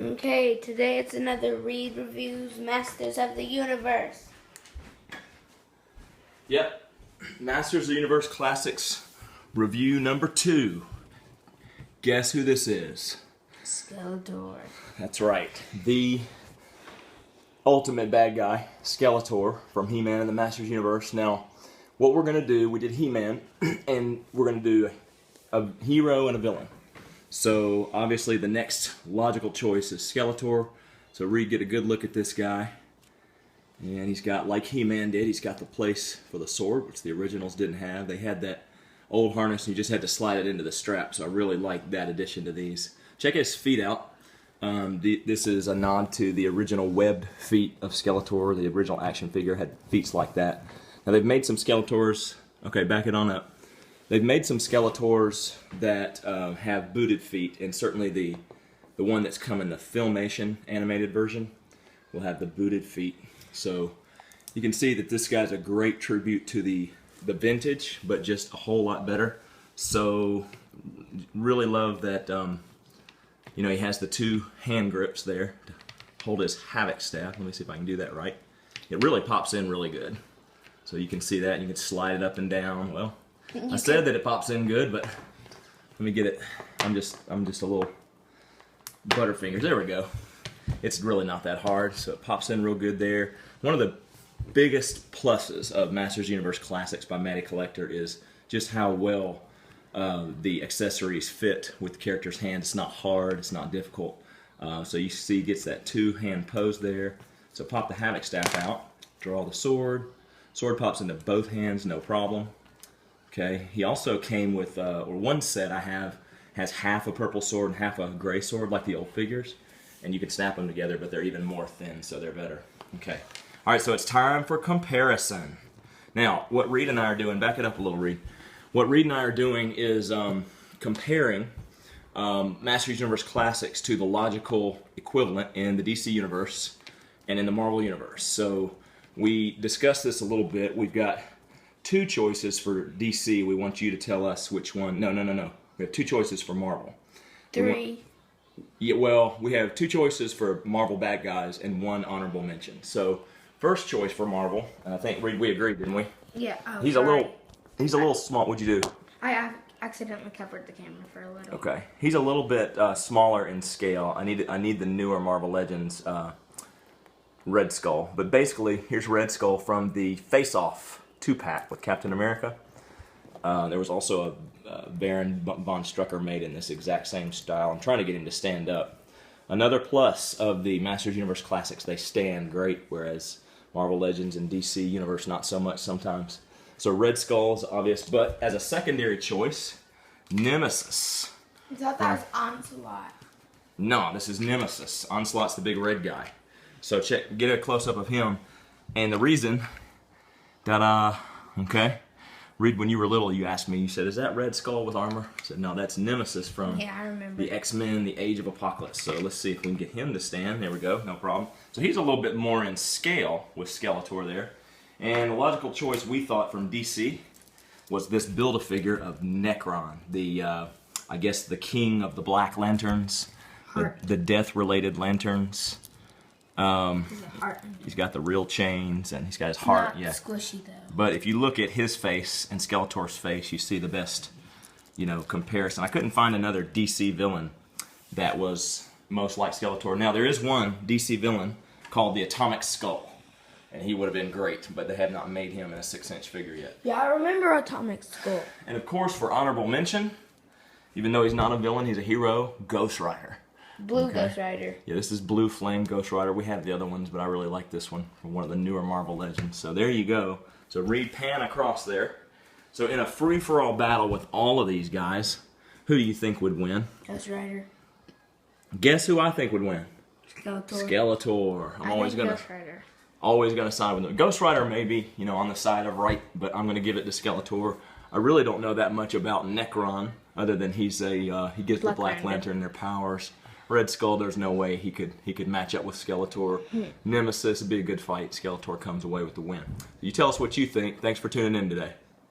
Okay, today it's another Reidreviews, Masters of the Universe. Yep, Masters of the Universe Classics review number 2. Guess who this is? Skeletor. That's right, the ultimate bad guy, Skeletor from He-Man and the Masters Universe. Now, what we're going to do, we did He-Man, and we're going to do a hero and a villain. So, obviously, the next logical choice is Skeletor. So, Reid, get a good look at this guy. And he's got, like He-Man did, he's got the place for the sword, which the originals didn't have. They had that old harness, and you just had to slide it into the strap. So, I really like that addition to these. Check his feet out. This is a nod to the original webbed feet of Skeletor. The original action figure had feet like that. Now, they've made some Skeletors. Okay, back it on up. They've made some Skeletors that have booted feet, and certainly the one that's come in the Filmation animated version will have the booted feet. So you can see that this guy's a great tribute to the vintage, but just a whole lot better. So really love that. You know, he has the 2 hand grips there to hold his Havoc staff. Let me see if I can do that right. It really pops in really good. So you can see that, and you can slide it up and down. Well, I said that it pops in good, but let me get it. I'm just a little butterfingers. There we go. It's really not that hard, so it pops in real good there. One of the biggest pluses of Masters Universe Classics by Matty Collector is just how well the accessories fit with the character's hand. It's not hard, it's not difficult. So you see he gets that 2-hand pose there. So pop the Havoc staff out, draw the sword. Sword pops into both hands, no problem. Okay, he also came with, or one set I have has half a purple sword and half a gray sword like the old figures. And you can snap them together, but they're even more thin, so they're better. Okay, alright, so it's time for comparison. Now, what Reid and I are doing, back it up a little, Reid. What Reid and I are doing is comparing Masters Universe Classics to the logical equivalent in the DC Universe and in the Marvel Universe. So we discussed this a little bit. We've got 2 choices for DC. We want you to tell us which one. No. We have 2 choices for Marvel. 3. Yeah, well, we have 2 choices for Marvel bad guys and 1 honorable mention. So, first choice for Marvel, and I think we agreed, didn't we? Yeah. He's a little small. What'd you do? I accidentally covered the camera for a little. Okay. He's a little bit smaller in scale. I need the newer Marvel Legends Red Skull. But basically, here's Red Skull from the Face Off 2-pack with Captain America. There was also a Baron von Strucker made in this exact same style. I'm trying to get him to stand up. Another plus of the Masters Universe Classics, they stand great, whereas Marvel Legends and DC Universe not so much sometimes. So Red Skull's obvious, but as a secondary choice, Nemesis. I thought that was Onslaught. No, this is Nemesis. Onslaught's the big red guy. So get a close-up of him. And the reason that, okay, Reid, when you were little, you asked me, you said, is that Red Skull with armor? I said, no, that's Nemesis from the X-Men, the Age of Apocalypse. So let's see if we can get him to stand. There we go, no problem. So he's a little bit more in scale with Skeletor there. And the logical choice we thought from DC was this Build-A-Figure of Necron, the, I guess, the king of the Black Lanterns, the death-related lanterns. He's got the real chains, and he's got his heart. Not squishy though. But if you look at his face and Skeletor's face, you see the best, comparison. I couldn't find another DC villain that was most like Skeletor. Now there is one DC villain called the Atomic Skull, and he would have been great, but they have not made him in a 6-inch figure yet. Yeah, I remember Atomic Skull. And of course, for honorable mention, even though he's not a villain, he's a hero, Ghost Rider. Blue Ghost Rider. Yeah, this is Blue Flame Ghost Rider. We have the other ones, but I really like this one from one of the newer Marvel Legends. So there you go. So Reid, pan across there. So in a free-for-all battle with all of these guys, who do you think would win? Ghost Rider. Guess who I think would win? Skeletor. Skeletor. I'm always gonna side with him. Ghost Rider may be, on the side of right, but I'm gonna give it to Skeletor. I really don't know that much about Necron, other than he gives the Black Lantern their powers. Red Skull, there's no way he could match up with Skeletor. Nemesis would be a good fight. Skeletor comes away with the win. You tell us what you think. Thanks for tuning in today.